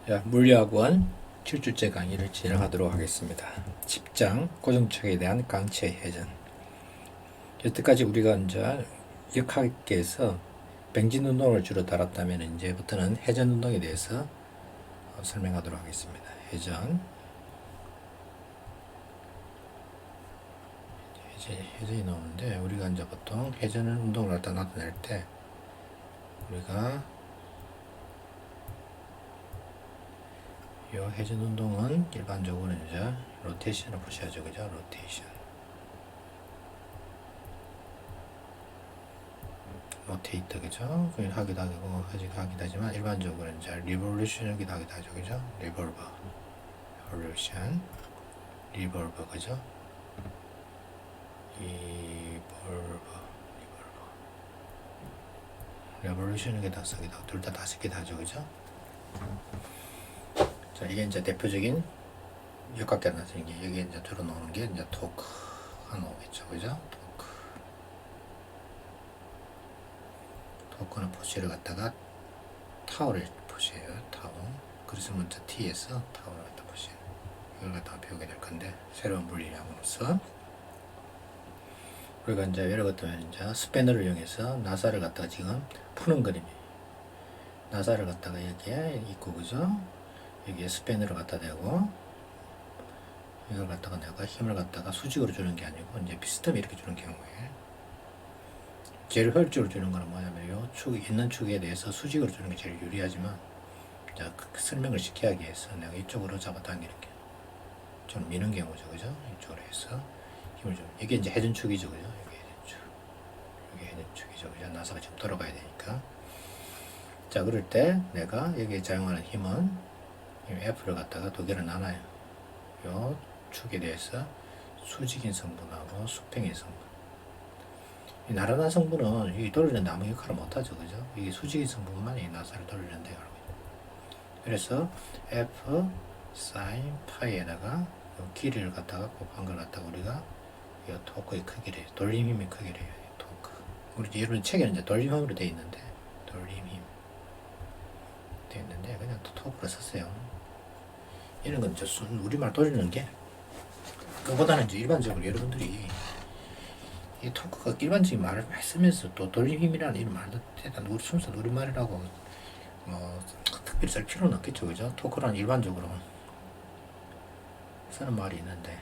자, 물리학원 7주째 강의를 진행하도록 하겠습니다. 집장, 고정축에 대한 강체 회전. 여태까지 우리가 이제 역학계에서 뱅진 운동을 주로 다뤘다면 이제부터는 회전 운동에 대해서 설명하도록 하겠습니다. 회전이 나오는데 우리가 이제 보통 회전 운동을 갖다 나타낼 때 우리가 이 회전 운동은 일반적으로 이제 로테이션을 보셔야죠, 그죠? 로테이터, 그죠? 그냥 하기도 하고 하기도 하지만 일반적으로 이제 리볼루션이기도 하기도 하죠, 그죠? 리볼버, 그죠? 리볼루션이기도 하기도 하고 둘 다 다섯 개도 하죠, 그죠? 자, 이게 이제 대표적인 역학계 나타낸 게 여기 이제 주로 나오는 게 이제 토크가 나오겠죠, 그죠? 토크는 포시를 갖다가 타워를 포시해요, 타워. 그래서 먼저 T에서 타워를 갖다 포시해요. 이걸 갖다가 배우게 될 건데 새로운 물리학으로서 우리가 이제 예를 들면 이제 스패너를 이용해서 나사를 갖다가 지금 푸는 그림이에요. 나사를 갖다가 여기에 있고, 그죠? 여기에 스패너를 갖다 대고 이걸 갖다가 내가 힘을 갖다가 수직으로 주는 게 아니고 이제 비스듬히 이렇게 주는 경우에 제일 효율적으로 주는 거는 뭐냐면 요 축 있는 축에 대해서 수직으로 주는 게 제일 유리하지만 자, 그 설명을 쉽게 하기 위해서 내가 이쪽으로 잡아당기는 게 좀 미는 경우죠, 그죠? 이쪽으로 해서 힘을 좀 이게 이제 회전축이죠, 그죠? 이게 회전축이죠, 그죠? 나사가 지금 돌아가야 되니까. 자, 그럴 때 내가 여기에 사용하는 힘은 F를 갖다가 두 개를 나눠요. 요 축에 대해서 수직인 성분하고 수평인 성분. 이 나른한 성분은 이 돌리는데 아무 역할을 못하죠, 그죠? 이게 수직인 성분만 이 나사를 돌리는데 그래서 F sin 파이에다가 길이를 갖다가 곱한 걸 갖다가 우리가 이 토크의 크기를 해요. 돌림 힘의 크기를 해요. 토크. 우리 여러분 책에는 이제 돌림 힘으로 되어 있는데 그냥 토크를 썼어요. 이런 건 우리말 돌리는 게 그보다는 이제 일반적으로 여러분들이 이 토크가 일반적인 말을 많이 쓰면서 또 돌림 힘이라는 이런 말도 일단 우리 순수 우리말이라고 뭐 특별히 쓸 필요는 없겠죠, 그죠? 토크란 일반적으로 쓰는 말이 있는데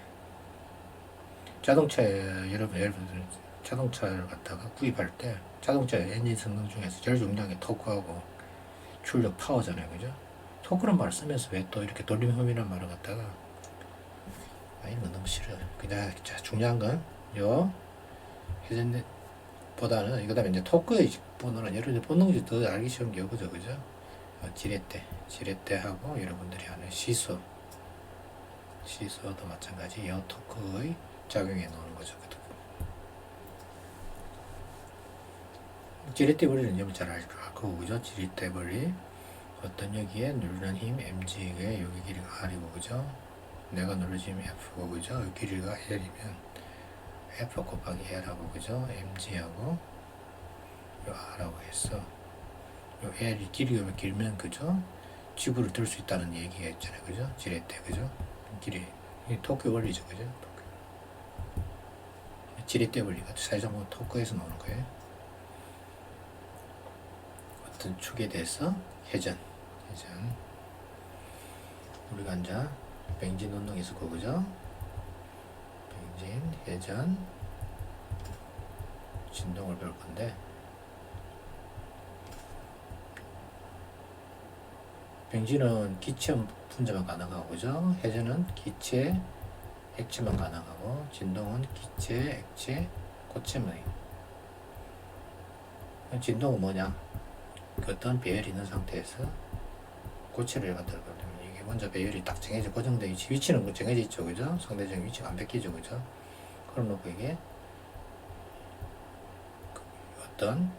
여러분들 자동차를 갖다가 구입할 때 자동차 엔진 성능 중에서 제일 중요한 게 토크하고 출력 파워잖아요, 그죠? 토크란 말을 쓰면서 왜 또 이렇게 돌림 힘이라는 말을 갖다가 이런 건 너무 싫어요. 그냥 중요한 건 요 회전보다는 이거 다음에 이제 토크의 번호는 여러분들 본능지 더 알기 쉬운 게 이거죠, 그죠? 지렛대하고 여러분들이 아는 시소도 마찬가지. 요 토크의 작용에 나오는 거죠. 지렛대 원리는 여러분 잘 알 거고, 그죠? 지렛대 원리 어떤 여기에 누르는 힘 mg에 여기 길이가 r이고, 그죠? 내가 누르는 힘 f고, 그죠? 여기 길이가 l이면 f 곱하기 l하고, 그죠? mg하고 요 r하고 해서 요 l이 길이가 길면, 그죠? 지구를 들 수 있다는 얘기가 있잖아요, 그죠? 지렛대, 그죠? 길이 이 토크 원리죠, 그죠? 지렛대 원리가 사실상 토크에서 나오는 거예요. 어떤 축에 대해서 회전 우리가 이제 뱅진 운동이 있었고, 그죠? 뱅진, 회전, 진동을 배울 건데 뱅진은 기체 분자만 가능하고, 그죠? 회전은 기체, 액체만 가능하고, 진동은 기체, 액체, 고체만. 진동은 뭐냐? 어떤 배열이 있는 상태에서 고체를 갖다 버리면 이게 먼저 배열이 딱 정해져 고정되어 있지, 위치는 정해져 있죠, 그죠? 상대적인 위치가 안 바뀌죠, 그죠? 그럼 놓고 이게 어떤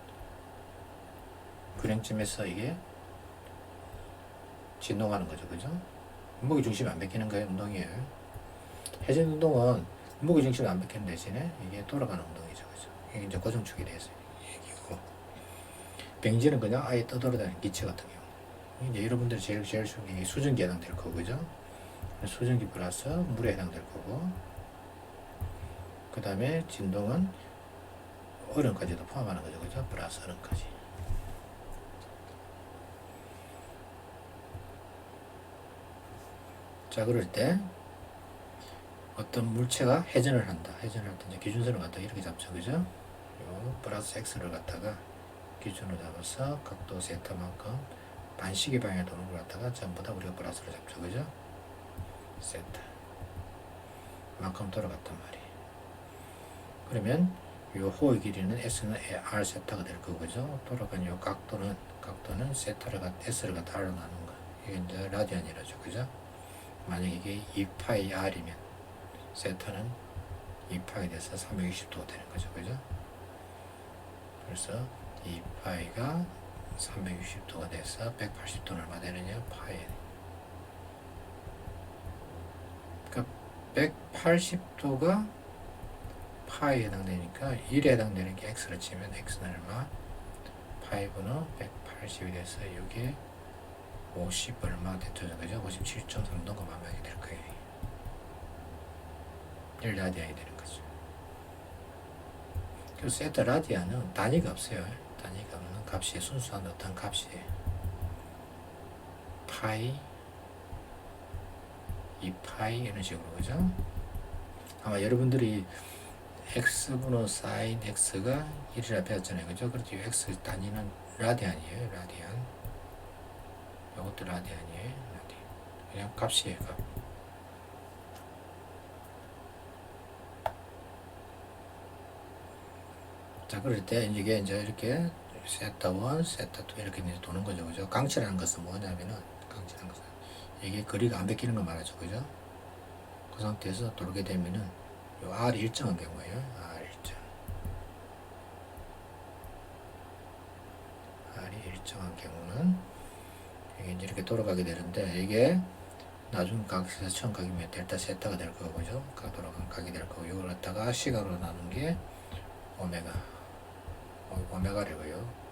균형점에서 이게 진동하는 거죠, 그죠? 무게 중심이 안 바뀌는 거예요, 운동이에요. 회전 운동은 무게 중심이 안 바뀌는 대신에 이게 돌아가는 운동이죠, 그죠? 이게 이제 고정축에 대해서 얘기고, 뱅지는 그냥 아예 떠돌아다니는 기체 같은 경우. 이제 여러분들이 제일 쉬운 게 수증기에 해당될 거고, 그죠? 수증기 플러스 물에 해당될 거고, 그 다음에 진동은 얼음까지도 포함하는 거죠, 그죠? 플러스 얼음까지. 자, 그럴 때 어떤 물체가 회전을 한다. 회전을 할 때 이제 기준선을 갖다가 이렇게 잡죠, 그죠? 요 플러스 x를 갖다가 기준으로 잡아서 각도 세타만큼 반시계 방향에 도는 걸 갖다가 전부 다 우리가 플러스로 잡죠, 그죠? 세타 만큼 돌아갔단 말이에요. 그러면 요 호의 길이는 s는 r 세타가 될 거고, 그죠? 돌아간 요 각도는 세타를 s를 갖다 r로 나눈 거. 이게 이제 라디안이라죠, 그죠? 만약 이게 2파이 r이면 세타는 2파이 돼서 360도가 되는 거죠, 그죠? 그래서 2파이가 360도가 돼서 180도는 얼마 되느냐? 파이. 그러니까 180도가 파이에 해당되니까 1에 해당되는 게 x를 치면 x는 얼마? 파이분은 180이 돼서 이게 50 얼마 됐죠, 그죠? 57.3도가 만명이 될 거예요. 1라디안이 되는 거죠. 그래서 세타 라디안은 단위가 없어요. 단위가 없는 값이 순수한 어떤 값이에요. 파이, 2파이 이런 식으로, 그죠? 아마 여러분들이 x분의 사인 x가 1이라 배웠잖아요, 그죠? 그렇죠. x 단위는 라디안이에요, 라디안. 이것도 라디안이에요, 라디안. 그냥 값이에요, 값. 자, 그럴 때 이게 이제 이렇게 세타 1, 세타 2 이렇게 이제 도는 거죠, 그죠? 강치라는 것은 뭐냐면은, 강치라는 것은 이게 거리가 안 베끼는 걸 말하죠, 그죠? 그 상태에서 돌게 되면은 요 r이 일정한 경우에요, r이 일정한 경우는 이게 이제 이렇게 돌아가게 되는데, 이게 나중 각에서 처음 각이면 델타 세타가 될 거고, 그죠? 돌아가는 각이 될 거고, 이걸 갖다가 시간으로 나눈 게 오메가. 오메가래고요.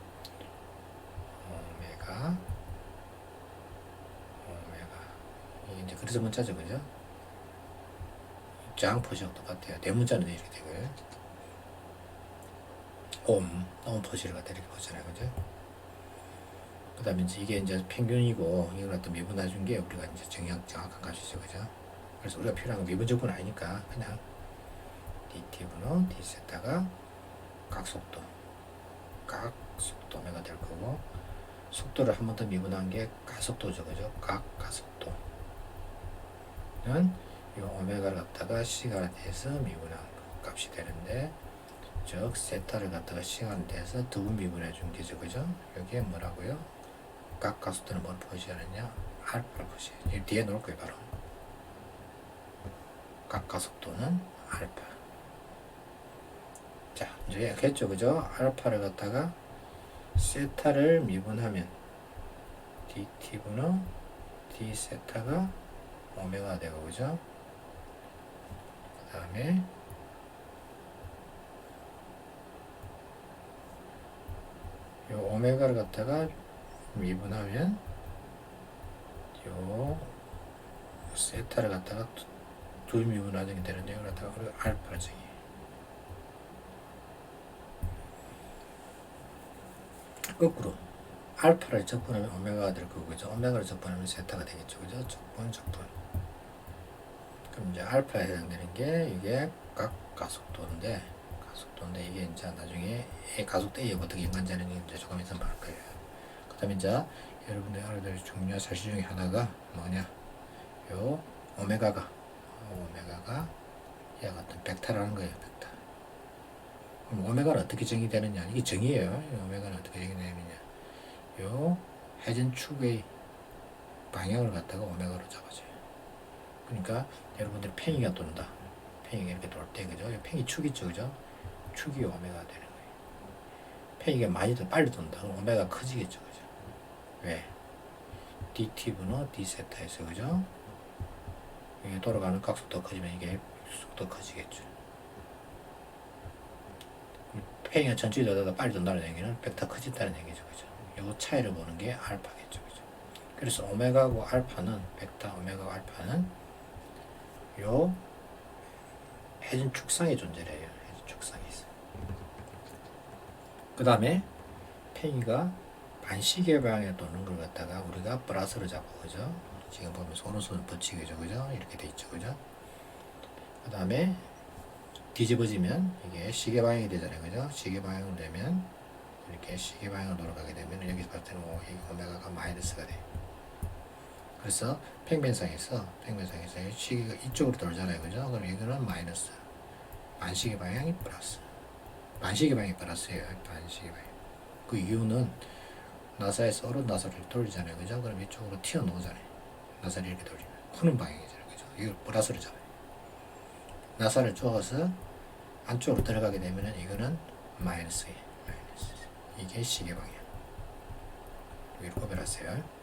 오메가. 이게 이제 그래서 문자죠, 그죠? 장 표시하고 똑같아요. 대문자는 이렇게 되고요. 옴 표시를 갖다 이렇게 보잖아요, 그죠? 그 다음에 이제 이게 이제 평균이고, 이걸 갖다 미분해준 게 우리가 이제 정확한 값이죠, 그죠? 그래서 우리가 필요한 건 미분적분 아니니까 그냥 dt분의 d세타가 각속도가 될 거고, 속도를 한 번 더 미분한 게 가속도죠, 그죠? 가속도는 이 오메가를 갖다가 시간에 대해서 미분한 값이 되는데, 즉 세타를 갖다가 시간에 대해서 두 번 미분해 준 게죠, 그죠? 여기에 뭐라고요? 각 가속도는 뭘 표시하느냐? 알파를 표시해. 이 뒤에 놓을 거예요, 바로. 각 가속도는 알파. 자, 이제 했죠, 그죠? 알파를 갖다가 세타를 미분하면 dt분의 d세타가 오메가 되고, 그죠? 그 다음에 요 오메가를 갖다가 미분하면 요 세타를 갖다가 두 미분하는 게 되는데, 이걸 갖다가 우리가 알파를 정의해요. 거꾸로 알파를 적분하면 오메가가 될 거고, 그죠? 오메가를 적분하면 세타가 되겠죠, 그죠? 적분. 그럼 이제 알파에 해당되는 게 이게 각 가속도인데 이게 이제 나중에 가속도 A에 어떻게 연관되는지 이제 조금 있으면 볼 거예요. 그 다음에 이제 여러분들 알아야 될 중요한 사실 중에 하나가 뭐냐? 요 오메가가 얘와 같은 벡터라는 거예요, 벡터. 그럼 오메가는 어떻게 정의되느냐? 이게 정의예요. 오메가는 어떻게 정의되느냐? 요 회전축의 방향을 갖다가 오메가로 잡아줘요. 그러니까 여러분들 팽이가 돈다. 팽이가 이렇게 돌 때, 그죠? 팽이 축 있죠, 그죠? 축이 오메가가 되는 거예요. 팽이가 많이 더 빨리 돈다. 그럼 오메가 커지겠죠, 그죠? 왜? dt분의 d세타에서, 그죠? 이게 돌아가는 각속도 커지면 이게 속도 커지겠죠. 팽이가 천천히 돌다가 빨리 돈다는 얘기는 벡터 커진다는 얘기죠, 그죠? 요 차이를 보는 게 알파겠죠, 그죠? 그래서 오메가하고 알파는 벡터 오메가하고 알파는 요 해진 축상의 존재래요. 해진 축상이 있어요. 그 다음에 팽이가 반시계 방향에 도는 걸 갖다가 우리가 플러스로 잡고, 그죠? 지금 보면 오른손 붙이기죠, 그죠? 이렇게 돼 있죠, 그죠? 그 다음에 뒤집어지면 이게 시계 방향이 되잖아요, 그죠? 시계 방향으로 되면 이렇게 시계 방향으로 돌아가게 되면 여기서 봤을 때는 오메가가 마이너스가 돼요. 그래서 평면상에서 시계가 이쪽으로 돌잖아요, 그죠? 그럼 이거는 마이너스, 반시계 방향이 플러스, 반시계 방향이 플러스예요. 반시계 방향. 그 이유는 나사에서 어른 나사를 돌리잖아요, 그죠? 그럼 이쪽으로 튀어나오잖아요. 나사를 이렇게 돌리면 푸는 방향이잖아요, 그죠? 이걸 플러스로 잡아요. 나사를 쪼아서 안쪽으로 들어가게 되면은 이거는 마이너스예요. 마이너스. 이게 시계 방향. 여기로 구별하세요.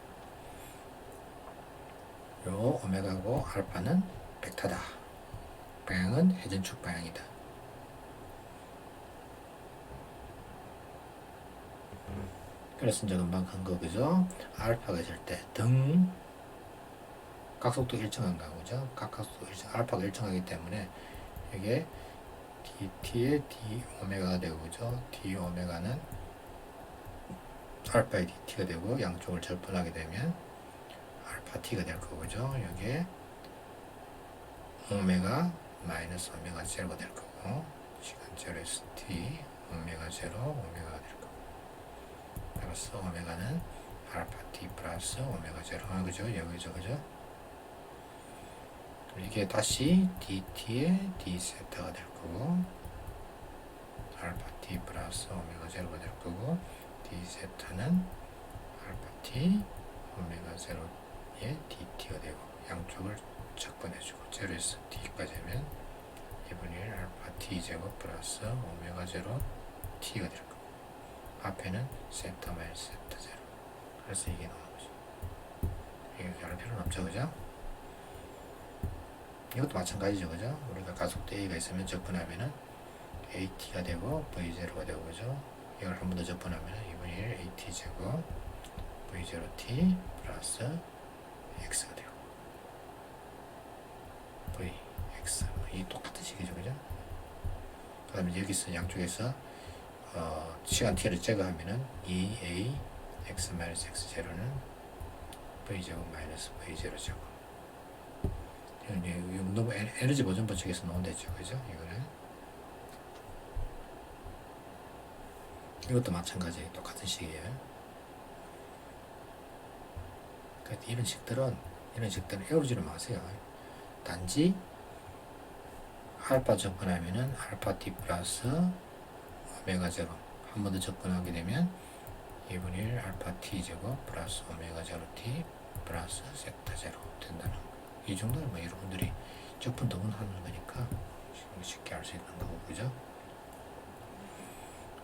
요 오메가고 알파는 벡터다. 방향은 회전축 방향이다. 그래서 이제 금방 한 거, 그죠? 알파가 있을 때 등 각속도 일정한가, 그죠? 각각속도 일정, 알파가 일정하기 때문에 이게 dt의 d 오메가가 되고, 그죠? d 오메가는 알파의 dt가 되고 양쪽을 접근하게 되면 알파 t가 될 거고, 그죠? 여기에 오메가 마이너스 오메가 제로가 될 거고, 시간 제로에서 t 오메가 제로 오메가가 될 거고, 따라서 오메가는 알파 t 플러스 오메가 제로, 그죠? 여기죠, 그죠? 이게 다시 dt의 d 세타가 될 거고, 알파 t 플러스 오메가 제로가 될 거고, d 세타는 알파 t 오메가 제로의 dt가 되고, 양쪽을 적분해주고 제로에서 t까지 하면 2분의 1 알파 t 제곱 플러스 오메가 제로 t가 될 거고, 앞에는 세타 마이너스 세타 제로. 그래서 이게 나오는 거죠. 이렇게 할 필요는 없죠, 그죠? 이것도 마찬가지죠, 그죠? 우리가 가속도 a가 있으면 접근하면은 at가 되고 v0가 되고, 그죠? 이걸 한 번 더 접근하면은 2분의 1 at 제곱 v0t 플러스 x가 되고, vx, 이 똑같은 식이죠, 그죠? 그 다음에 여기서 양쪽에서 시간 t를 제거하면은 2a x 마이너스 x 제로는 v제곱 마이너스 v0 제곱. 너무 에너지 보존 법칙에서 나온댔죠, 그죠? 이것도 마찬가지, 똑같은 식이에요. 그러니까 이런 식들은 에우르지를 마세요. 단지 알파 접근하면은 알파 t 플러스 오메가 제로, 한 번 더 접근하게 되면 2분의 1 알파 t 제곱 플러스 오메가 제로 t 플러스 세타 제로 된다는 거. 이 정도는 뭐 여러분들이 접근 도분하는 거니까 쉽게 알 수 있는 거고, 그죠?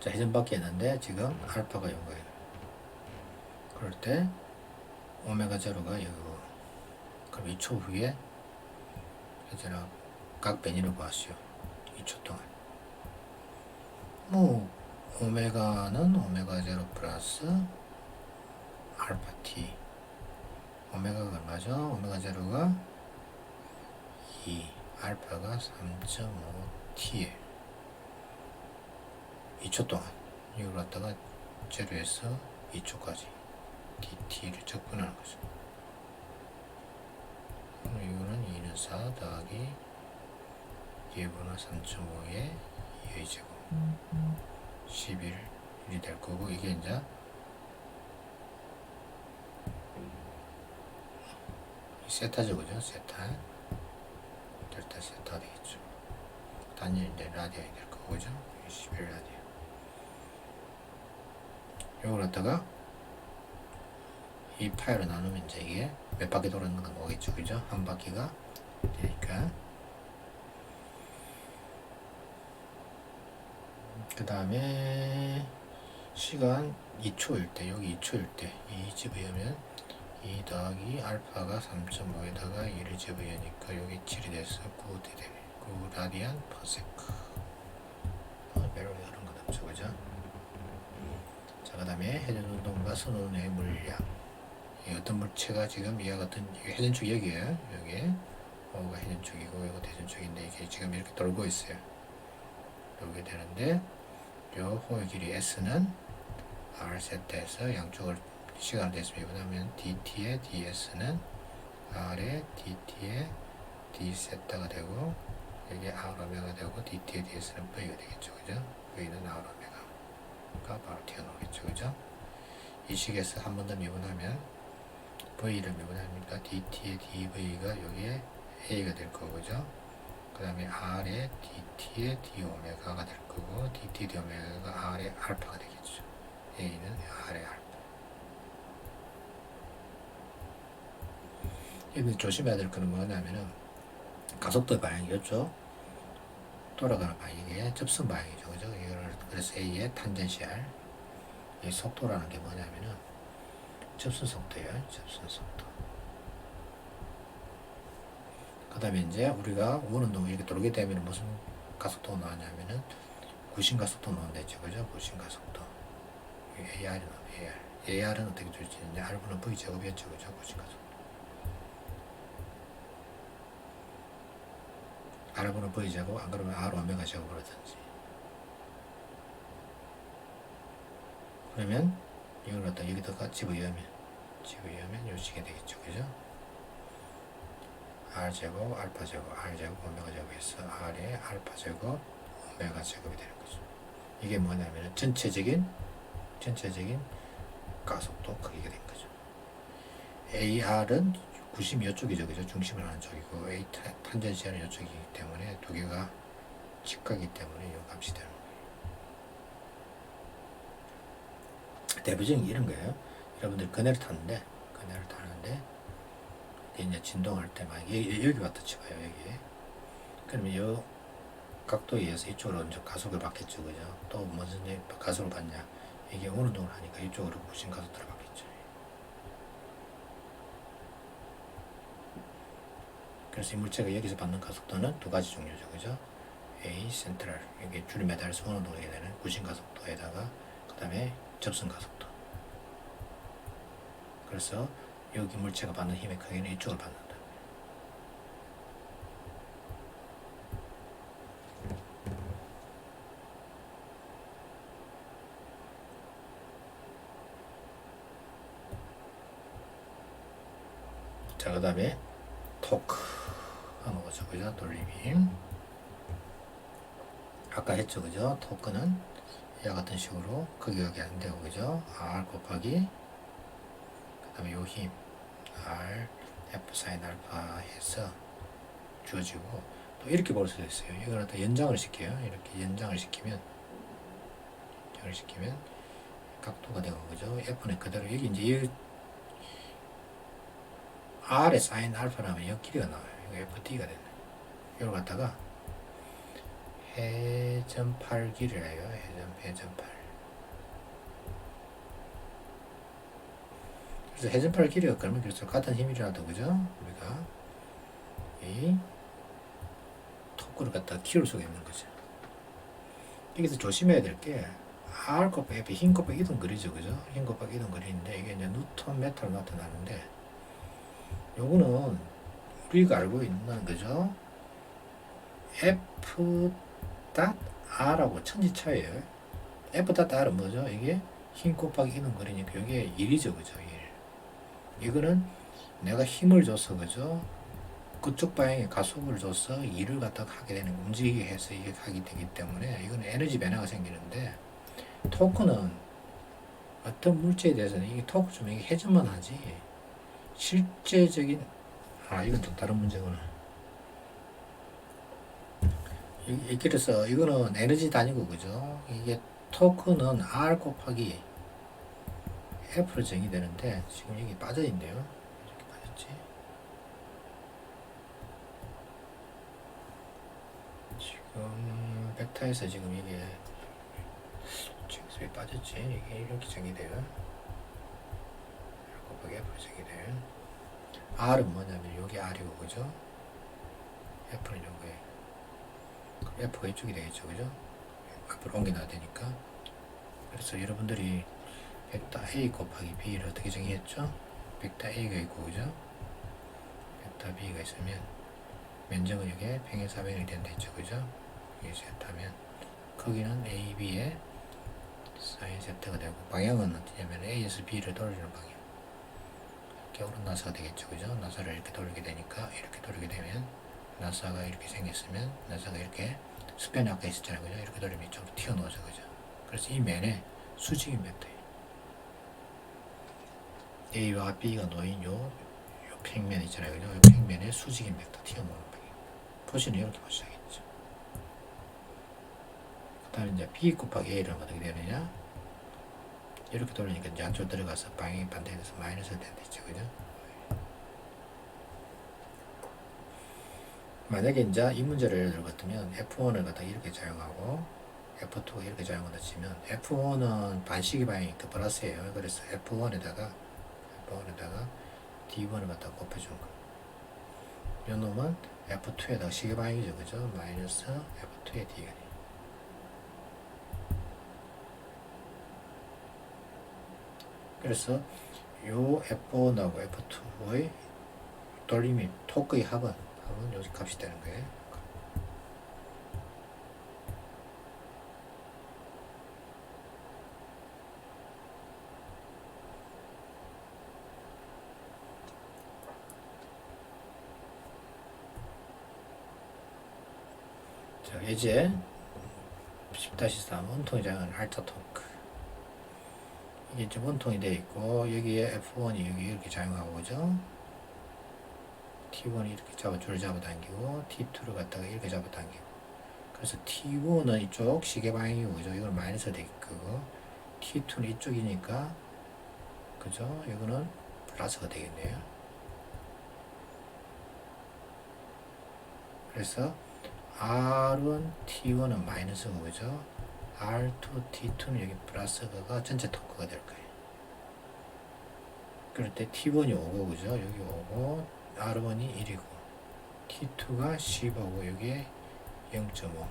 자, 회전밖에 했는데 지금 알파가 온 거예요. 그럴 때 오메가 제로가 여기고, 그럼 2초 후에 회전하 각 변이를 구하시오. 2초 동안. 뭐 오메가는 오메가 제로 플러스 알파 t. 오메가가 얼마죠? 오메가 제로가 2, 알파가 3.5t에 2초 동안 이걸 갖다가 제로에서 2초까지 dt를 접근하는 거죠. 이거는 2는 4 더하기 2분의 3.5에 2의 제곱 11이 될 거고, 이게 이제 세타죠, 그죠? 세타 델타 세타가 되겠죠. 단위 이제 라디안이 될 거고, 그죠? 11 라디안. 이걸 갖다가 이 파이로 나누면 이제 이게 몇 바퀴 돌았는 건 오겠죠, 그죠? 한 바퀴가 되니까. 그 다음에 시간 2초일 때, 여기 2초일 때 이 집어넣으면 2 더하기 알파가 3.5에다가 2를 집어넣으니까 여기 7이 돼서 9 되네. 9 라디안 퍼 세크. 별로 다른 건 없죠, 그죠? 자, 그 다음에 회전운동과 선운의 물량. 이 어떤 물체가 지금 이와 같은 회전축 여기에요. 여기 O가 회전축이고 이거 회전축인데 이게 지금 이렇게 돌고 있어요. 돌게 되는데 요 호의 길이 S는 R 세트에서 양쪽을 시간을 대수면 하면 DT의 DS는 R의 DT의 D 세타가 되고 여기 R 오메가 되고 DT의 DS는 V가 되겠죠. 그죠? V는 R 오메가가 바로 튀어나오겠죠. 그죠? 이 식에서 한 번 더 미분하면 V를 미분하니까 DT의 DV가 여기에 A가 될 거고, 그죠? 그 다음에 R의 DT의 D 오메가가 될 거고, DT D 오메가가 R의 알파가 되겠죠. A는 R의 알파. 여기 조심해야 될 거는 뭐냐면은, 가속도 방향이 이쪽, 돌아가는 방향이 이게 접선 방향이죠. 그죠? 이거를, 그래서 A의 탄젠시알, 이 속도라는 게 뭐냐면은, 접선 속도예요. 접선 속도. 그 다음에 이제 우리가 원운동 이렇게 돌게 되면 무슨 가속도가 나왔냐면은 구신 가속도 나온다 했죠. 그죠? 구신 가속도. AR이 나와요. AR은 어떻게 줄지? 이제 R분은 V 제곱이었죠. 그죠? 구신 가속도. R분은 V 제곱, 안 그러면 R 오메가 제곱을 하든지. 그러면 이걸 갖다 여기다가 집어넣으면 요 식이 되겠죠. 그죠? R 제곱, 알파 제곱, R 제곱, 오메가 제곱에서 R의 알파 제곱, 오메가 제곱이 되는 거죠. 이게 뭐냐면 전체적인 가속도 크기가 된 거죠. AR은 구심이 이쪽이죠. 그죠? 중심을 하는 쪽이고 A 탄젠시알은 이쪽이기 때문에 두 개가 직각이기 때문에 이 값이 되는 거예요. 대표적인 게 이런 거예요. 여러분들 그네를 타는데 이제 진동할 때 막 여기 왔다 치봐요. 여기. 그러면 이 각도에 의해서 이쪽으로 이제 가속을 받겠죠. 그죠? 또 무슨 가속을 받냐? 이게 어느 동을 하니까 이쪽으로 구신 가속도를 받겠죠. 그래서 이 물체가 여기서 받는 가속도는 두 가지 종류죠. 그죠? A 센트럴, 여기 줄이 매달려서 어느 동에 되는 구신 가속도에다가 그 다음에 접선 가속도. 그래서 여기 물체가 받는 힘의 크기는 이쪽을 받는다. 자, 그 다음에 토크 하는 거죠. 그죠? 돌림이. 아까 했죠. 그죠? 토크는 이와 같은 식으로 크기가 안 되고, 그죠? R 곱하기 그 다음에 요 힘 R F 사인 알파 해서 주어지고, 또 이렇게 볼 수도 있어요. 이걸 또 연장을 시켜요. 이렇게 연장을 시키면 각도가 되고, 그죠? F는 그대로 여기 이제 이 R의 사인 알파라면 이 길이가 나와요. 이거 FT가 되네. 이걸 갖다가 회전팔 길이래요. 회전팔. 그래서 회전팔 길이가 그러면 그래서 같은 힘이라도, 그죠? 우리가 이 토크를 갖다 키울 수가 있는 거죠. 여기서 조심해야 될 게 R 곱하기 F, 힘 곱하기 이동 거리죠. 그죠? 힘 곱하기 이동 거리인데 이게 이제 뉴턴 메타로 나타나는데 요거는 우리가 알고 있는 거죠. F R하고 천지 차이에요. F R은 뭐죠? 이게 힘 곱하기 이동 거리니까 이게 1이죠. 그죠? 1. 이거는 내가 힘을 줘서, 그죠? 그쪽 방향에 가속을 줘서 2를 갖다가 하게 되는, 움직이게 해서 이게 하게 되기 때문에 이건 에너지 변화가 생기는데, 토크는 어떤 물체에 대해서는 이게 토크 좀 이게 회전만 하지 실제적인, 이건 좀 다른 문제구나. 그래서 이거는 에너지 단위고, 그죠? 이게 토크는 R 곱하기 F로 정의되는데 지금 여기 빠져있네요. 이렇게 빠졌지. 지금 벡터에서 지금 이게 지금 왜 빠졌지? 이게 이렇게 정의돼요. R 곱하기 F로 정의돼요. R은 뭐냐면 여기 R이고, 그죠? F는 요거에 F가 이쪽이 되겠죠. 그죠? 앞으로 옮겨놔야 되니까. 그래서 여러분들이 벡터 A 곱하기 B를 어떻게 정의했죠? 벡터 A가 있고, 그죠? 벡터 B가 있으면, 면적은 이게 평행 사변이 된다 했죠, 그죠? 이게 Z하면, 거기는 A, B에 사인 Z가 되고, 방향은 어떻냐면 A에서 B를 돌리는 방향. 겨울은 나사가 되겠죠, 그죠? 나사를 이렇게 돌리게 되니까, 이렇게 돌리게 되면, 나사가 이렇게 생겼으면, 나사가 이렇게, 스팬이 아까 있었잖아요, 그죠? 이렇게 돌리면 이쪽으로 튀어나오죠, 그죠? 그래서 이 면에 수직인 벡터예요. A와 B가 놓인 요 평면 있잖아요, 그죠? 요 평면에 수직인 벡터 튀어나오는 방향. 표시는 이렇게 보시겠죠. 그 다음에 이제 B 곱하기 A를 어떻게 되느냐? 이렇게 돌리니까 이제 안쪽으로 들어가서 방향이 반대돼서 마이너스가 된다죠, 그죠? 만약에 이제 이 문제를 예를 들어 같으면 F1을 갖다 이렇게 사용하고 F2가 이렇게 사용한다 치면 F1은 반시계 방향이니까 플러스예요. 그래서 F1에다가 D1을 갖다 곱해준 거. 이 놈은 F2에다가 시계 방향이죠, 그죠? 마이너스 F2의 D가. 그래서 요 F1하고 F2의 돌림이 토크의 합은 요 값이 되는 거예요. 자, 이제 10-3 원통의 장은 알타 토크. 이게 지금 원통이 되어 있고, 여기에 F1이 여기 이렇게 작용하고, 그죠? T1이 이렇게 줄을 잡아당기고, T2를 갖다가 이렇게 잡아당기고. 그래서 T1은 이쪽 시계 방향이고, 그죠? 이건 마이너스 되겠고, T2는 이쪽이니까, 그죠? 이거는 플러스가 되겠네요. 그래서 R1, T1은 마이너스고, 그죠? R2, T2는 여기 플러스가 전체 토크가 될 거예요. 그럴 때 T1이 5고, 그죠? 여기 5고, R1이 1이고, T2가 15고, 여기에 0.5.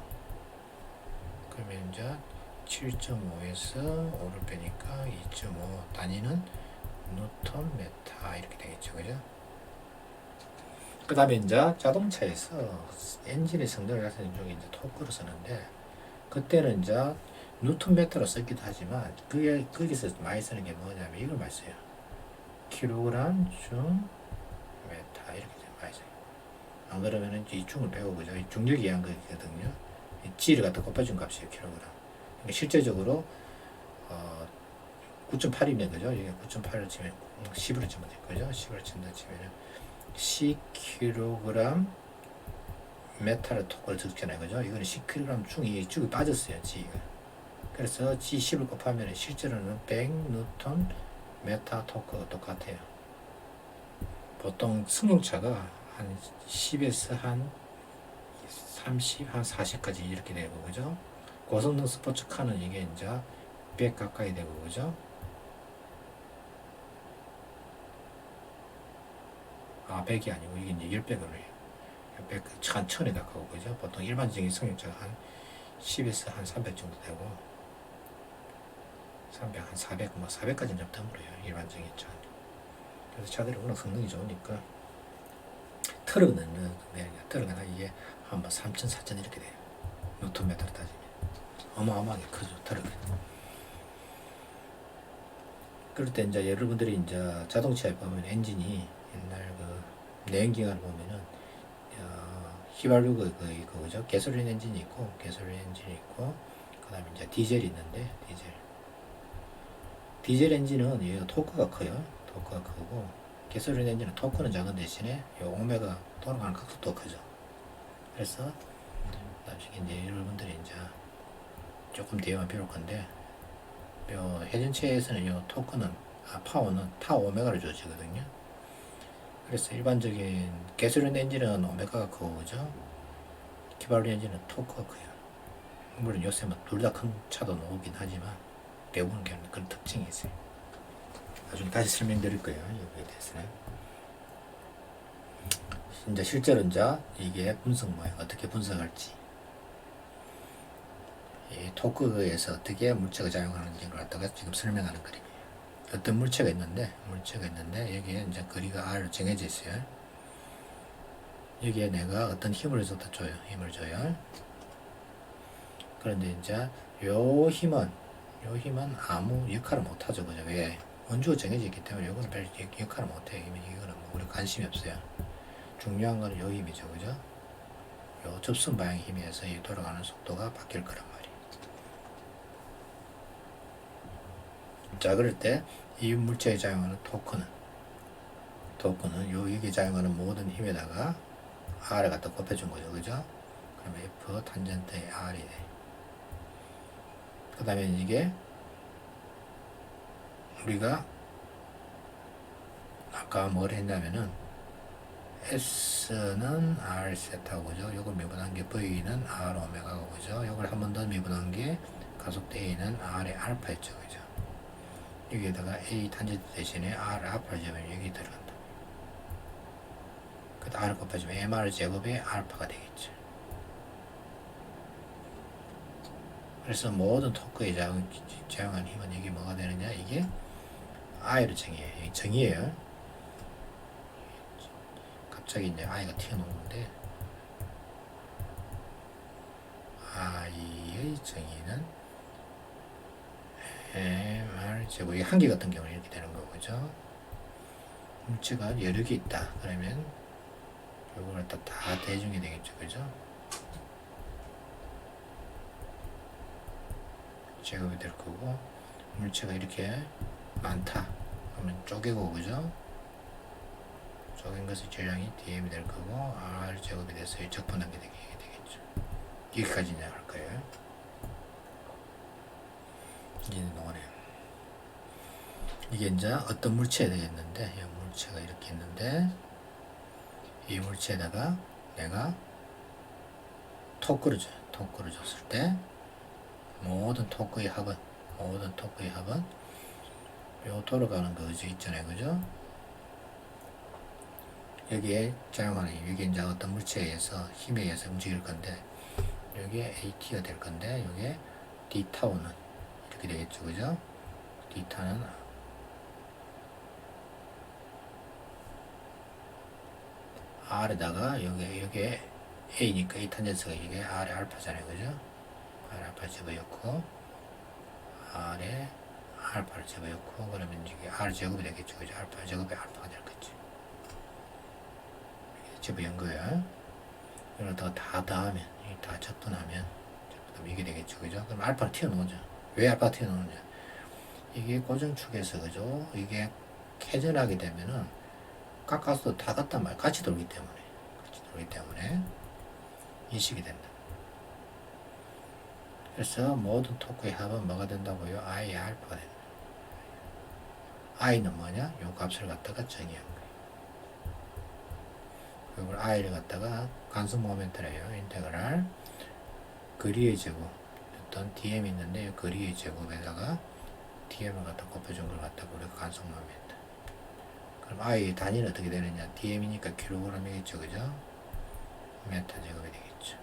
그러면 이제 7.5에서 5를 빼니까 2.5. 단위는 뉴턴 메타 이렇게 되겠죠, 그죠? 그 다음에 이제 자동차에서 엔진의 성능을 나타내는 쪽에 이제 토크를 쓰는데, 그때는 이제 뉴턴 메타로 쓰기도 하지만, 그게 거기서 많이 쓰는 게 뭐냐면 이걸 많이 써요. 킬로그램 중 메타 이렇게 많이 써요. 안 그러면은 이 중을 빼고, 그죠? 이 중력이 이한 거거든요. G를 갖다 곱해준 값이에요, 킬로그램. 그러니까 실제적으로 9.8이면, 그죠? 이게 9.8을 치면 10으로 치면 될 거죠? 10으로 친다 치면은 10kg 메탈을 토크를 적잖아요, 그죠? 이거는 10kg 중이 쭉이 빠졌어요, G가. 그래서 G10을 곱하면 실제로는 100N 메타 토크가 똑같아요. 보통 승용차가 한 10에서 한 30, 한 40까지 이렇게 되고, 그죠? 고성능 스포츠카는 이게 이제 100 가까이 되고, 그죠? 아, 100이 아니고 이게 이제 10배으로 해요. 100, 한 1000에 가까워, 그죠? 보통 일반적인 승용차가 한 10에서 한 300 정도 되고, 300, 한 400, 뭐 400까지는 좀 드물어요, 일반적인 차. 그래서 차들이 워낙 성능이 좋으니까, 트럭은 트럭은 이게 한 3,000, 4,000 이렇게 돼요. 뉴턴메타로 따지면. 어마어마하게 크죠, 트럭은. 그럴 때 이제 여러분들이 이제 자동차에 보면 엔진이 옛날 그 내연기관을 보면은 휘발유가 있고, 그죠? 가솔린 엔진이 있고, 그 다음에 이제 디젤이 있는데, 디젤 엔진은 얘가 토크가 커요. 토크가 크고, 가솔린 엔진은 토크는 작은 대신에 요 오메가 돌아가는 각도도 크죠. 그래서 나중에 이제 여러분들이 이제 조금 뒤에만 배울 건데, 요 회전체에서는 요 토크는 파워는 타 오메가를 주어지거든요. 그래서 일반적인 가솔린 엔진은 오메가가 크고, 그죠? 휘발유 엔진은 토크가 커요. 물론 요새 뭐 둘 다 큰 차도 나오긴 하지만 대부분 그런 특징이 있어요. 나중에 다시 설명드릴 거예요, 여기에 대해서는. 이제 실제로 이제 이게 분석 모양 어떻게 분석할지, 이 토크에서 어떻게 물체가 작용하는지를 갖다가 지금 설명하는 그림이에요. 어떤 물체가 있는데 여기에 이제 거리가 R로 정해져 있어요. 여기에 내가 어떤 힘을 줘요. 그런데 이제 요 힘은 아무 역할을 못 하죠. 그죠? 왜? 원주가 정해져 있기 때문에 이거는 별 역할을 못 해요. 이거는 뭐 우리 관심이 없어요. 중요한 거는 요 힘이죠. 그죠? 요 접선 방향 힘에서 이 돌아가는 속도가 바뀔 거란 말이에요. 자, 그럴 때 이 물체에 작용하는 토크는 여기에 작용하는 모든 힘에다가 R을 갖다 곱해준 거죠. 그죠? 그러면 F 탄젠트의 R이 돼. 그 다음에 이게 우리가 아까 뭘 했냐면은 S는 R 세타고 그죠? 요걸 미분한 게 V는 R 오메가고 그죠? 요걸 한 번 더 미분한 게 가속도 A는 R의 알파였죠. 그죠? 여기에다가 A 탄젠트 대신에 R 알파를 잡으면 여기 들어간다. 그 R 곱해주면 MR 제곱의 알파가 되겠죠. 그래서 모든 토크에 작용하는 힘은 이게 뭐가 되느냐? 이게 I로 정의해요. 정의예요. 갑자기 이제 I가 튀어나오는데 I의 정의는 MR 제곱, 이게 한개 같은 경우는 이렇게 되는 거죠. 물체가 여러 개 있다. 그러면 이걸 다 대중이 되겠죠. 그죠? 제곱이 될 거고, 물체가 이렇게 많다. 그러면 쪼개고, 그죠? 쪼갠 것의 질량이 DM이 될 거고, R 제곱이 돼서 적분하게 되겠죠. 여기까지 이제 할 거예요. 이제는 노래. 이게 이제 어떤 물체에 되겠는데, 이 물체가 이렇게 있는데, 이 물체에다가 내가 토크를 줬을 때, 모든 토크의 합은 요 돌아가는 거죠. 있잖아요. 그죠? 여기에 작용하는 힘, 여기 이제 어떤 물체에 의해서, 힘에 의해서 움직일 건데, 여기에 AT가 될 건데, 여기에 D타우는 이렇게 되겠죠. 그죠? D타는 R에다가 여기에 A니까 A 탄젠스가 이게 R의 알파잖아요. 그죠? R 알파를 집어넣고 R에 알파를 집어넣고 그러면 이게 R 제곱이 되겠죠. 그죠? 알파 제곱이 알파가 되겠죠. 집어넣은 거예요. 이걸 다 더하면, 다 적분하면 이게 되겠죠. 그죠? 그럼 알파는 튀어나오죠. 왜 알파가 튀어나오느냐? 이게 고정축에서, 그죠? 이게 회전하게 되면은 깎아서 다 같단 말이에요. 같이 돌기 때문에 인식이 된다. 그래서 모든 토크의 합은 뭐가 된다고요? I 알파가 된다. I는 뭐냐? 요 값을 갖다가 정의한 거예요. 이걸 I를 갖다가 간수 모멘트래요. 인테그랄 거리의 제곱, 어떤 DM이 있는데 거리의 제곱에다가 DM을 갖다 곱해준 걸 갖다가 우리가 간수 모멘트. 그럼 I 단위는 어떻게 되느냐? DM이니까 킬로그램이겠죠. 그죠? 메타 제곱이 되겠죠.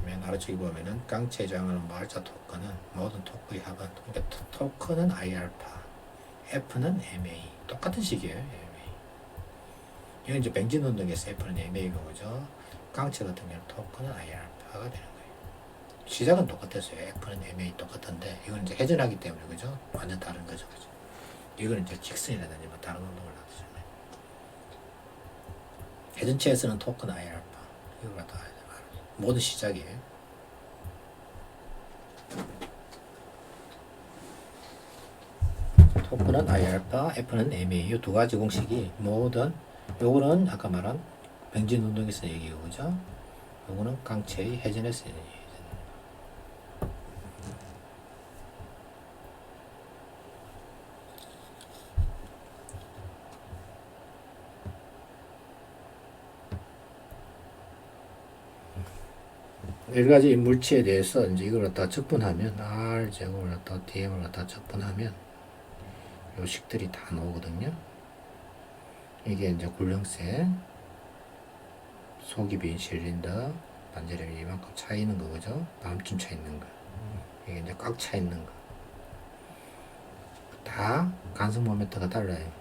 맨 아래쪽에 보면은 깡체에 작용하는 말자 토크는 모든 토크의 합은, 그러니까 토크는 I 알파, F는 MA. 똑같은 식이에요. MA. 이건 이제 벤진 운동에서 F는 MA고 그죠? 깡체 같은 경우는 토크는 I 알파가 되는 거예요. 시작은 똑같았어요. F는 MA 똑같은데 이건 이제 회전하기 때문에 그죠? 완전 다른 거죠. 그죠? 이거는 이제 직선이라든지 뭐 다른 운동을 하잖아요. 회전체에서는 토크는 I 알파. 이걸 갖다 모든 시작이에요. 토크는 I 알파, F는 MA. 이 두 가지 공식이 모든, 요거는 아까 말한 뱅진 운동에서 얘기하고 그죠? 요거는 강체의 회전에서 얘기해요. 여러 가지 물체에 대해서 이제 이걸 갖다 적분하면 R 제곱을 갖다 DM을 갖다 적분하면 요 식들이 다 나오거든요. 이게 이제 굴령세, 속이 빈 실린더, 반지름이 이만큼 차 있는 거 그죠? 반쯤 차 있는 거. 이게 이제 꽉 차 있는 거. 다 간섭 모멘트가 달라요.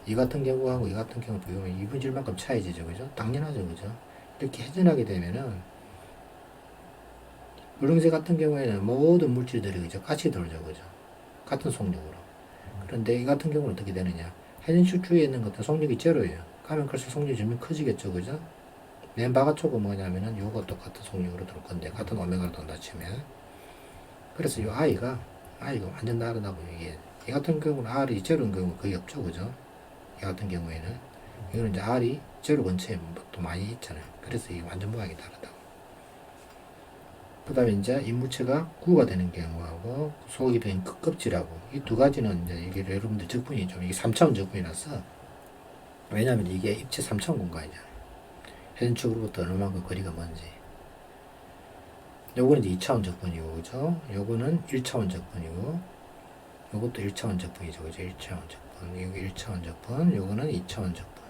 이 같은 경우하고 이 같은 경우 비교하면 2분의 1만큼 차이지죠, 그죠? 당연하죠, 그죠? 이렇게 회전하게 되면은 물렁새 같은 경우에는 모든 물질들이 그죠? 같이 돌죠, 그죠? 같은 속력으로. 그런데 이 같은 경우는 어떻게 되느냐? 회전축 주위에 있는 것은 속력이 제로예요. 가면 갈수록 속력이 점점 커지겠죠, 그죠? 맨 바깥쪽은 뭐냐면은 요거 똑같은 속력으로 돌 건데 같은 오메가로 돈다 치면 그래서 이 I가 완전 다르다고 이게 이 같은 경우는 R이 제로인 경우 거의 없죠, 그죠? 이 같은 경우에는 이거는 이제 R이 제로 근처에 또 많이 있잖아요. 그래서 이게 완전 모양이 다르다고. 그 다음에 이제 입물체가 구가 되는 경우하고 속이 된 껍질하고 이 두 가지는 이제 이게 여러분들 적분이 좀 이게 3차원 적분이라서 왜냐면 이게 입체 3차원 공간이잖아요. 회전축으로부터 얼마만큼 거리가 먼지. 요거는 이제 2차원 적분이고, 그죠? 요거는 1차원 적분이고, 요것도 1차원 적분이죠, 그죠? 1차원 적분. 요거 1차원 적분, 요거는 2차원 적분.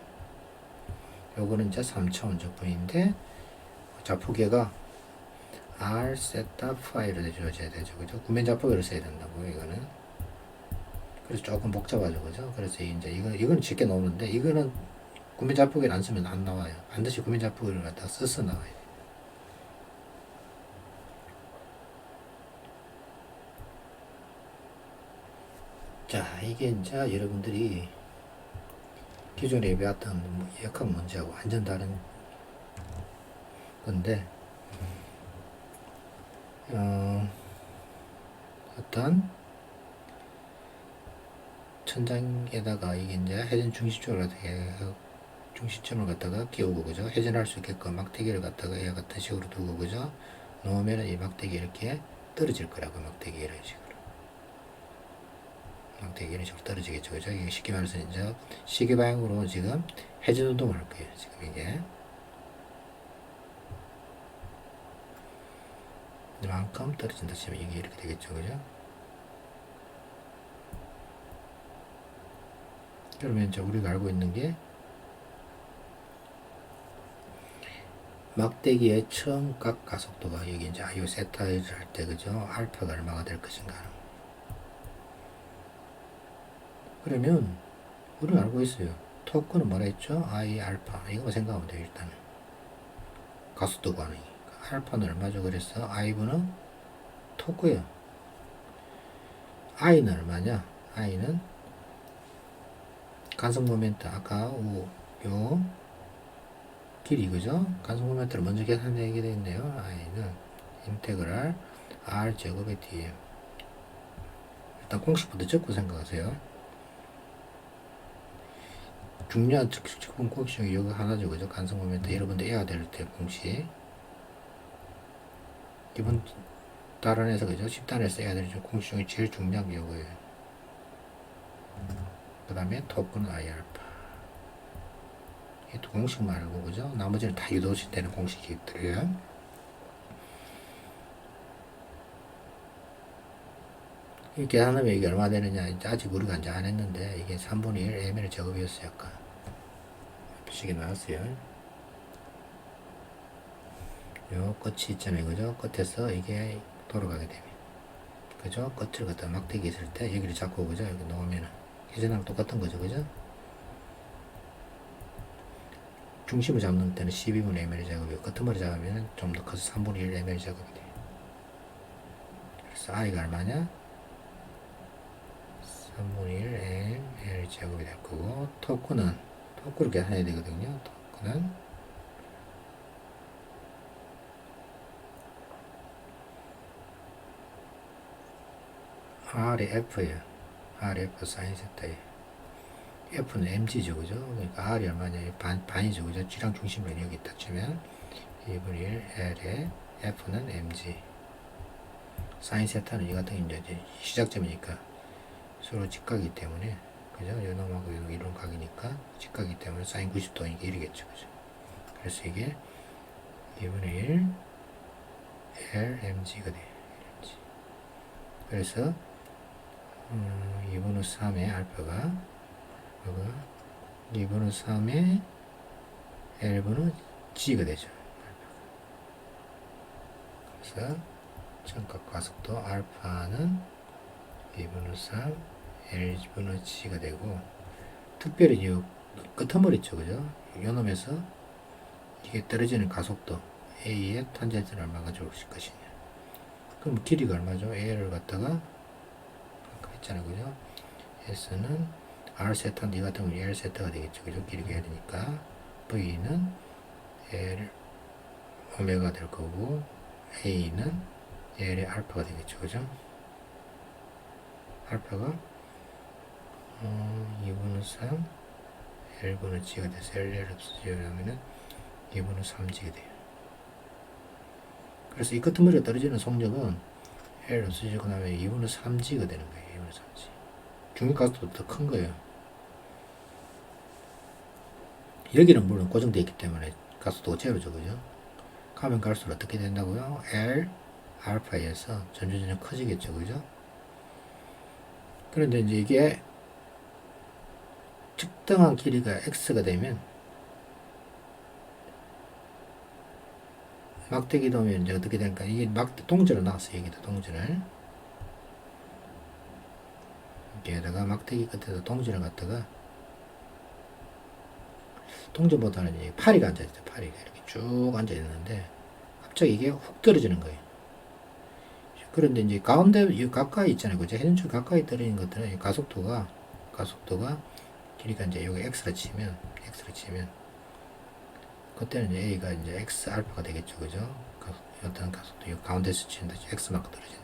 요거는 이제 3차원 적분인데, 좌표계가 R, 세타, 파이로 주어져야 되죠, 그죠? 구면 좌표계를 써야 된다고, 이거는. 그래서 조금 복잡하죠, 그죠? 그래서 이제 이거는 쉽게 나오는데, 이거는 구면 좌표계를 안 쓰면 안 나와요. 반드시 구면 좌표계를 갖다가 써서 나와요. 자, 이게 이제 여러분들이 기존에 배웠던 역학 문제하고 완전 다른 건데, 어떤 천장에다가 이게 이제 회전 중심점을 갖다가 끼우고, 그죠? 회전할 수 있게끔 막대기를 갖다가 얘 같은 식으로 두고, 그죠? 놓으면 이 막대기 이렇게 떨어질 거라고, 막대기 이런 식으로. 막대기 이런 식으로 떨어지겠죠, 그죠? 이게 쉽게 말해서 이제 시계 방향으로 지금 회전 운동을 할 거예요, 지금 이게. 이만큼 떨어진다 치면 이게 이렇게 되겠죠, 그죠? 그러면 이제 우리가 알고 있는 게 막대기의 처음각 가속도가 여기 이제 아이오 세타를 할 때, 그죠? 알파가 얼마가 될 것인가. 그러면 우리는 알고 있어요. 토크는 뭐라 했죠? I 알파. 이거만 생각하면 돼요, 일단은. 가속도 관의. 알파는 얼마죠? 그래서 I분은 토크예요. I는 얼마냐? I는 간섭 모멘트. 아까 요 길이, 그죠? 간섭 모멘트를 먼저 계산하게 되어 있네요. I는 인테그랄 R 제곱의 DM. 일단 공식부터 적고 생각하세요. 중요한 적분 공식 중에 이거 하나죠, 그죠? 간섭 모멘트 여러분들 해야 될 때 공식. 이번 달원에서, 그죠? 10단에서 해야 될 공식 중에 제일 중요한 게 이거예요. 그 다음에 토크는 I 알파. 이 두 공식만 알고, 그죠? 나머지는 다 유도시되는 공식이들이에요. 이 계산하면 이게 얼마 되느냐, 이제 아직 우리가 이제 안 했는데, 이게 3분의 1 ml 제곱이었어요, 아까. 표식이 나왔어요. 요 끝이 있잖아요, 그죠? 끝에서 이게 돌아가게 되면, 그죠? 끝을 갖다 막대기 있을 때 여기를 잡고, 그죠? 여기 놓으면은 예전랑 똑같은 거죠, 그죠? 중심을 잡는 때는 12분의 ml 제곱이고 끝머리 잡으면 좀 더 커서 3분의 1 ml 제곱이 돼요. 그래서 i가 얼마냐? 3분의 1 ml 제곱이 될 거고, 토크를 계산해야 되거든요. 토크는 R이 F예요. R이 F 사인 세타예요. F는 mg죠, 그죠? 그러니까 R이 얼마냐? 반이죠, 그죠? G랑 중심면이 여기 있다 치면 2분의 1 L에 F는 mg. 사인 세타는 이 같은 이제 시작점이니까 서로 직각이기 때문에, 그죠? 요놈하고 이런 각이니까 직각이기 때문에 사인 90도니까 1이겠죠, 그죠? 그래서 이게 2분의 1 LMG가 돼요. LMG. 그래서 2분의 3의 알파가 2분의 3의 L분의 G가 되죠. 그래서 점각 가속도 알파는 2분의 3 L분의 G가 되고, 특별히 이 끄트머리 있죠, 그죠? 요 놈에서 이게 떨어지는 가속도 A의 탄젠트는 얼마가 줄 것이냐. 그럼 길이가 얼마죠? A를 갖다가 아까 했잖아요, 그죠? S는 R 세타인데 이 같은 경우는 L 세타가 되겠죠, 그죠? 길이가 L이니까 V는 L 오메가 될 거고 A는 L의 알파가 되겠죠, 그죠? 알파가 2분의 3 L분의 G가 돼서 L 없어지게 하면은 2분의 3G가 돼요. 그래서 이 끄트머리가 떨어지는 속력은 L 없어지고 나면 2분의 3G가 되는 거예요. 2분의 3G. 중력가속도도 더 큰 거예요. 여기는 물론 고정되어 있기 때문에 가속도가 제로죠, 그죠? 가면 갈수록 어떻게 된다고요? L 알파에서 점점 커지겠죠, 그죠? 그런데 이제 이게 특정한 길이가 x가 되면 막대기 도면 이제 어떻게 될까? 이게 동전을 나왔어요. 여기다 동전을 여기에다가 막대기 끝에다 동전을 갖다가 동전보다는 이제 파리가 앉아있죠. 파리가 이렇게 쭉 앉아 있는데 갑자기 이게 훅 떨어지는 거예요. 그런데 이제 가운데 가까이 있잖아요. 그죠? 해전축 가까이 떨어지는 것들은 가속도가 길이가 이제 여기 x를 치면 그때는 이제 A가 이제 X 알파가 되겠죠, 그죠? 어떤 가속도 이 가운데서 치는데 X만큼 떨어지는.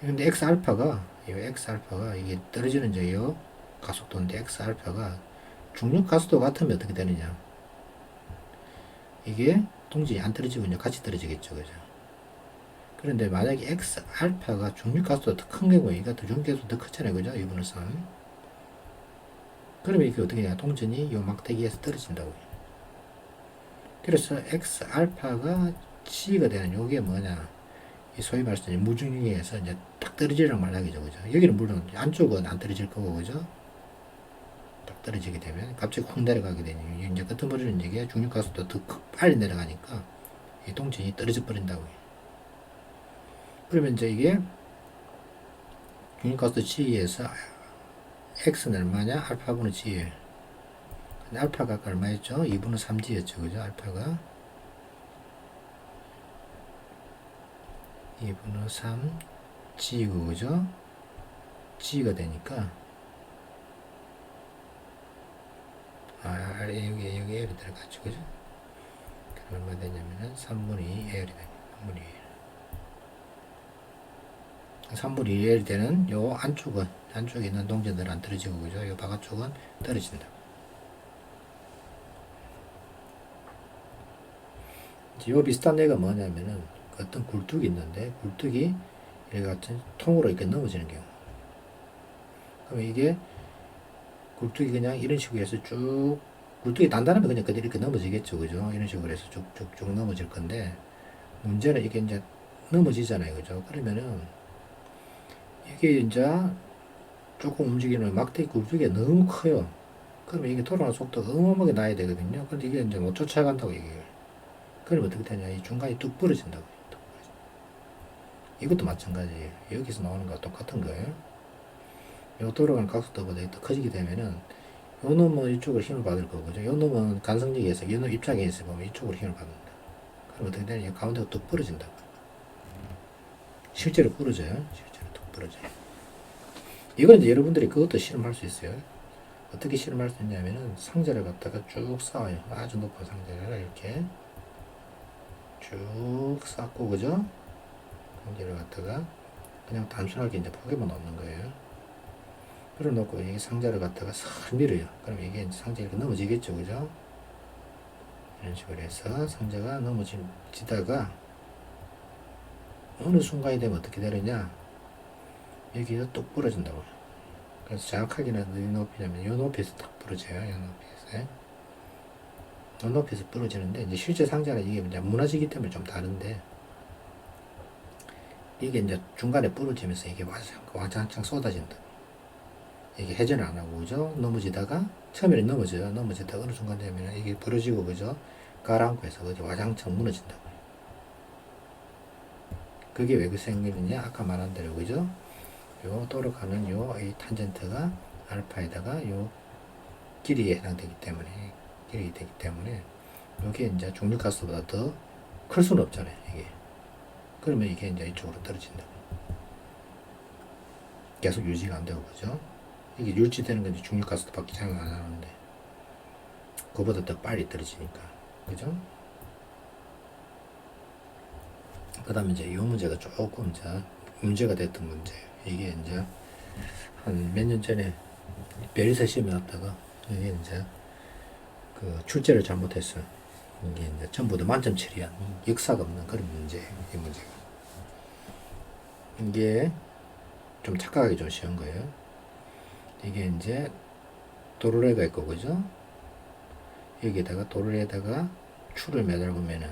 근데 X 알파가 이게 떨어지는 이제 이 가속도인데 X 알파가 중력 가속도 같으면 어떻게 되느냐? 이게 동전이 안 떨어지고 이제 같이 떨어지겠죠, 그죠? 그런데 만약에 X 알파가 중력 가속도가 더 큰 경우에 이가 더 중력 가속도 더 크잖아요, 그죠? 2분의 3. 그러면 이게 어떻게 되냐? 동전이 이 막대기에서 떨어진다고요. 그래서 X 알파가 G가 되는 요게 뭐냐? 이 소위 말해서 무중력에서 이제 딱 떨어지라는 말하기죠, 그죠? 여기는 물론 안쪽은 안 떨어질 거고, 그죠? 딱 떨어지게 되면 갑자기 확 내려가게 되니 이제 끄트머리는 이게 중력 가속도 더 빨리 내려가니까 이 동전이 떨어져 버린다고요. 그러면 이제 이게 중력 가속도 G에서 X는 얼마냐? 알파분의 G예요. 알파가 아까 얼마였죠? 2분의 3G였죠, 그죠? 알파가 2분의 3G고, 그죠? G가 되니까, 여기 L이 들어갔죠, 그죠? 그럼 얼마 되냐면은 3분의 2 L이 됩니다. 3분의 2. 3분의 2 L이 되는 요 안쪽에 있는 동전들은 안 떨어지고, 그죠? 요 바깥쪽은 떨어진다. 요 비슷한 예가 뭐냐면은 어떤 굴뚝이 있는데 굴뚝이 이렇게 같은 통으로 이렇게 넘어지는 경우. 그럼 이게 굴뚝이 그냥 이런 식으로 해서 쭉 굴뚝이 단단하면 그냥 그대로 이렇게 넘어지겠죠, 그죠? 이런 식으로 해서 쭉쭉쭉 넘어질 건데 문제는 이게 이제 넘어지잖아요, 그죠? 그러면은 이게 이제 조금 움직이는 막대기 굴뚝이 너무 커요. 그러면 이게 돌아가는 속도가 어마어마하게 나야 되거든요. 근데 이게 이제 못 쫓아간다고 얘기해요. 그럼 어떻게 되냐? 이 중간이 뚝 부러진다고. 이것도 마찬가지예요. 여기서 나오는 거와 똑같은 거예요. 요 돌아가는 각속도보다 더 커지게 되면은 요 놈은 이쪽으로 힘을 받을 거고, 요 놈은 간성력에서 요 놈 입장에서 보면 이쪽으로 힘을 받는다. 그럼 어떻게 되냐? 가운데가 뚝 부러진다고. 실제로 부러져요. 실제로 뚝 부러져요. 이건 이제 여러분들이 그것도 실험할 수 있어요. 어떻게 실험할 수 있냐면은 상자를 갖다가 쭉 쌓아요. 아주 높은 상자를 이렇게 쭉 쌓고, 그죠? 상자를 갖다가 그냥 단순하게 이제 포개만 넣는 거예요. 그래 놓고 이 상자를 갖다가 싹 밀어요. 그럼 이게 이제 상자가 이렇게 넘어지겠죠, 그죠? 이런 식으로 해서 상자가 넘어지다가 어느 순간이 되면 어떻게 되느냐? 여기가 뚝 부러진다고. 그래서 정확하게는 어디 높이냐면 이 높이에서 딱 부러져요. 이 높이에서. 이 높이에서 부러지는데 이제 실제 상자는 이게 이제 무너지기 때문에 좀 다른데 이게 이제 중간에 부러지면서 이게 와장창 쏟아진다. 이게 회전을 안 하고, 그죠? 넘어지다가 처음에는 넘어져요. 넘어지다가 어느 순간 되면 이게 부러지고, 그죠? 가라앉고 해서 그죠? 와장창 무너진다고. 그게 왜 그 생기느냐? 아까 말한 대로, 그죠? 요 돌아가는 요 이 탄젠트가 알파에다가 요 길이에 해당되기 때문에 요게 이제 중력가속도보다 더 클 수는 없잖아요. 이게 그러면 이게 이제 이쪽으로 떨어진다. 계속 유지가 안 되고 그죠? 이게 유지되는 건 중력가속도밖에 작용 안 하는데 그보다 더 빨리 떨어지니까 그죠? 그 다음에 이제 이 문제가 조금 이제 문제가 됐던 문제예요. 이게 이제 한 몇 년 전에 베리사 시험에 났다가 이게 이제 그 출제를 잘못했어요. 이게 이제 전부 다 만점 처리한 역사가 없는 그런 문제예요. 이 문제가. 이게 좀 착각하기 좀 쉬운 거예요. 이게 이제 도르래가 있고 그죠? 여기에다가 도르래에다가 추를 매달으면은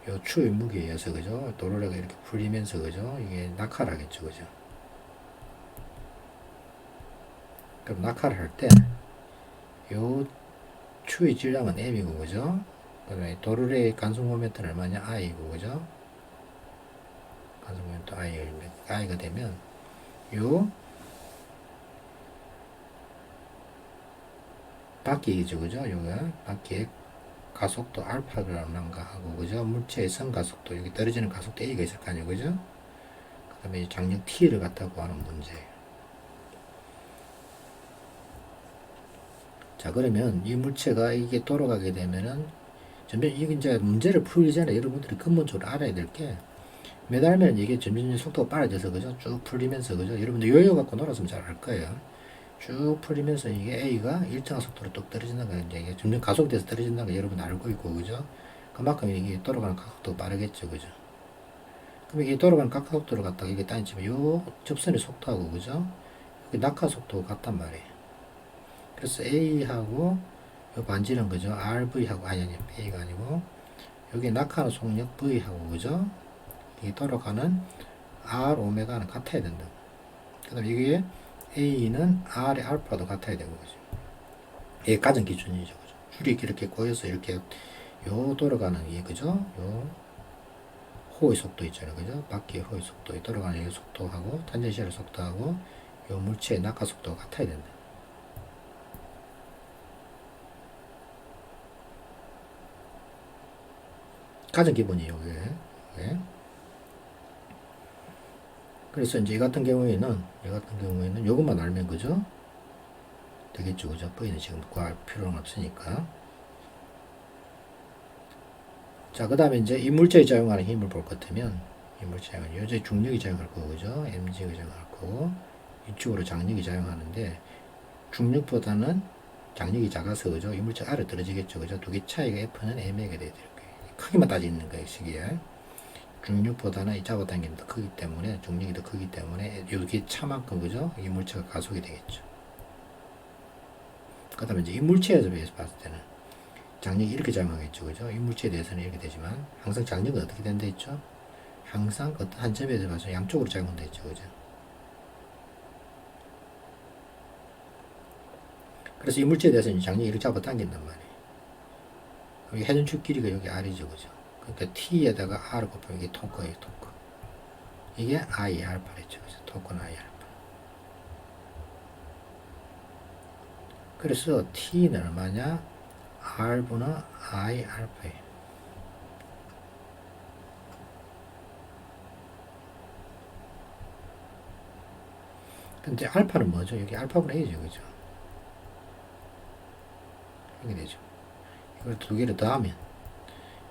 요 추의 무게에 의해서 그죠? 도르래가 이렇게 풀리면서 그죠? 이게 낙하라겠죠 그죠? 그럼 낙하를 할 때 요 추의 질량은 m이고 그죠? 그다음에 도르래의 간속 모멘트는 얼마냐? i고 그죠? 간속 모멘트 i가 되면 요 바퀴이죠 그죠? 요가 바퀴의 가속도 알파를 얼마인가 하고 그죠? 물체의 선 가속도 여기 떨어지는 가속도 a가 있을 거 아니에요 그죠? 그 다음에 장력 t를 갖다 구하는 문제예요. 자 그러면 이 물체가 이게 돌아가게 되면은 점점 이게 이제 문제를 풀기 전에 여러분들이 근본적으로 알아야 될 게 매달면 이게 점점 속도가 빨라져서 그죠? 쭉 풀리면서 그죠? 여러분들 요요 갖고 놀았으면 잘 알 거예요. 쭉 풀리면서 이게 A가 일정한 속도로 뚝 떨어진다는 거 이제 점점 가속돼서 떨어진다는 거 여러분 알고 있고 그죠? 그만큼 이게 돌아가는 각도가 빠르겠죠 그죠? 그럼 이게 돌아가는 각속도를 갖다가 이게 따지면 요 접선의 속도하고 그죠? 이게 낙하 속도가 같단 말이에요. 그래서 A하고 요 반지는 그죠? RV하고 아니 A가 아니고 여기 낙하는 속력 V하고 그죠? 이게 돌아가는 R 오메가는 같아야 된다. 그 다음에 이게 A는 R의 알파도 같아야 되고 그죠? 이게 가정 기준이죠 그죠? 줄이 이렇게 꼬여서 이렇게 요 돌아가는 이게 그죠? 요 호의 속도 있잖아요 그죠? 바퀴의 호의 속도 돌아가는 이 속도하고 탄젠시얼 속도하고 요 물체의 낙하 속도가 같아야 된다. 가장 기본이에요 이게. 그래서 이제 이 같은 경우에는 요것만 알면 그죠? 되겠죠 그죠? V는 지금 구할 필요는 없으니까. 자 그 다음에 이제 이 물체에 작용하는 힘을 볼 것 같으면 이 물체는 여전히 중력이 작용할 거고 그죠? mg가 작용할 거고 이쪽으로 장력이 작용하는데 중력보다는 장력이 작아서 그죠? 이 물체 아래 떨어지겠죠 그죠? 두 개 차이가 F는 mA가 되어야 될 거예요. 크기만 따지는 거예요 시기에. 중력보다는 이 잡아당김이 더 크기 때문에 중력이 더 크기 때문에 여기 차만큼 그죠? 이 물체가 가속이 되겠죠. 그 다음에 이제 이 물체에서 비해서 봤을 때는 장력이 이렇게 작용하겠죠 그죠? 이 물체에 대해서는 이렇게 되지만 항상 장력은 어떻게 된다 했죠? 항상 어떤 한 점에서 봐서 양쪽으로 작용한다 했죠 그죠? 그래서 이 물체에 대해서는 장력이 이렇게 잡아당긴단 말이에요. 여기 회전축 길이가 여기 R이죠 그죠? 그러니까 T에다가 R 곱하면 이게 토크예요 토크. 이게 I 알파랬죠 그죠? 토크는 I 알파. 그래서 T는 얼마냐? R분의 I 알파예요. 근데 알파는 뭐죠? 여기 알파분의 A죠 그죠? 이렇게 되죠. 이걸 두 개를 더하면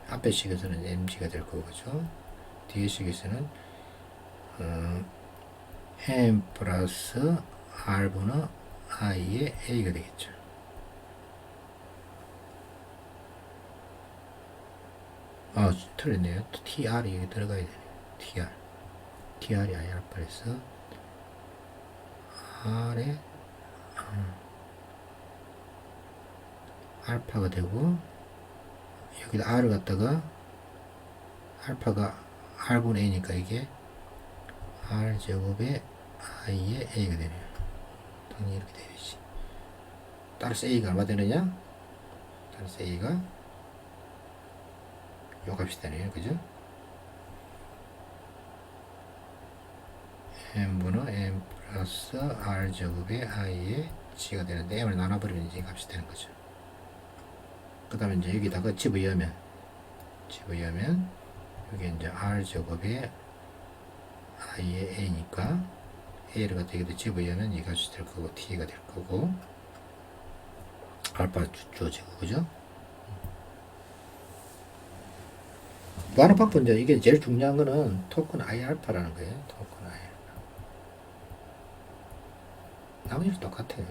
앞에 식에서는 mg가 될 거고 그죠? 뒤에 식에서는 m 플러스 r분의 i의 a가 되겠죠. 아 틀렸네요. tr이 여기 들어가야 되네요. tr이 i 알파에서 r의 알파가 되고 여기다 r을 갖다가 알파가 r분의 a니까 이게 r 제곱의 i의 a가 되네요. 당연히 이렇게 되겠지. 따라서 a가 얼마 되느냐? 따라서 a가 요 값이 되네요. 그죠? n분의 n 플러스 r 제곱의 i의 g가 되는데 m을 나눠버리면 이제 값이 되는 거죠. 그 다음에 이제 여기다가 집어넣으면 여기 이제 r 제곱의 i의 a니까 a를 갖다 여기다 집어넣으면 이 값이 될 거고 t가 될 거고 알파 주어지고 그죠? 무한한 방법 이제 이게 제일 중요한 거는 토큰 I 알파라는 거예요. 토큰 I 알파. 나머지는 똑같아요.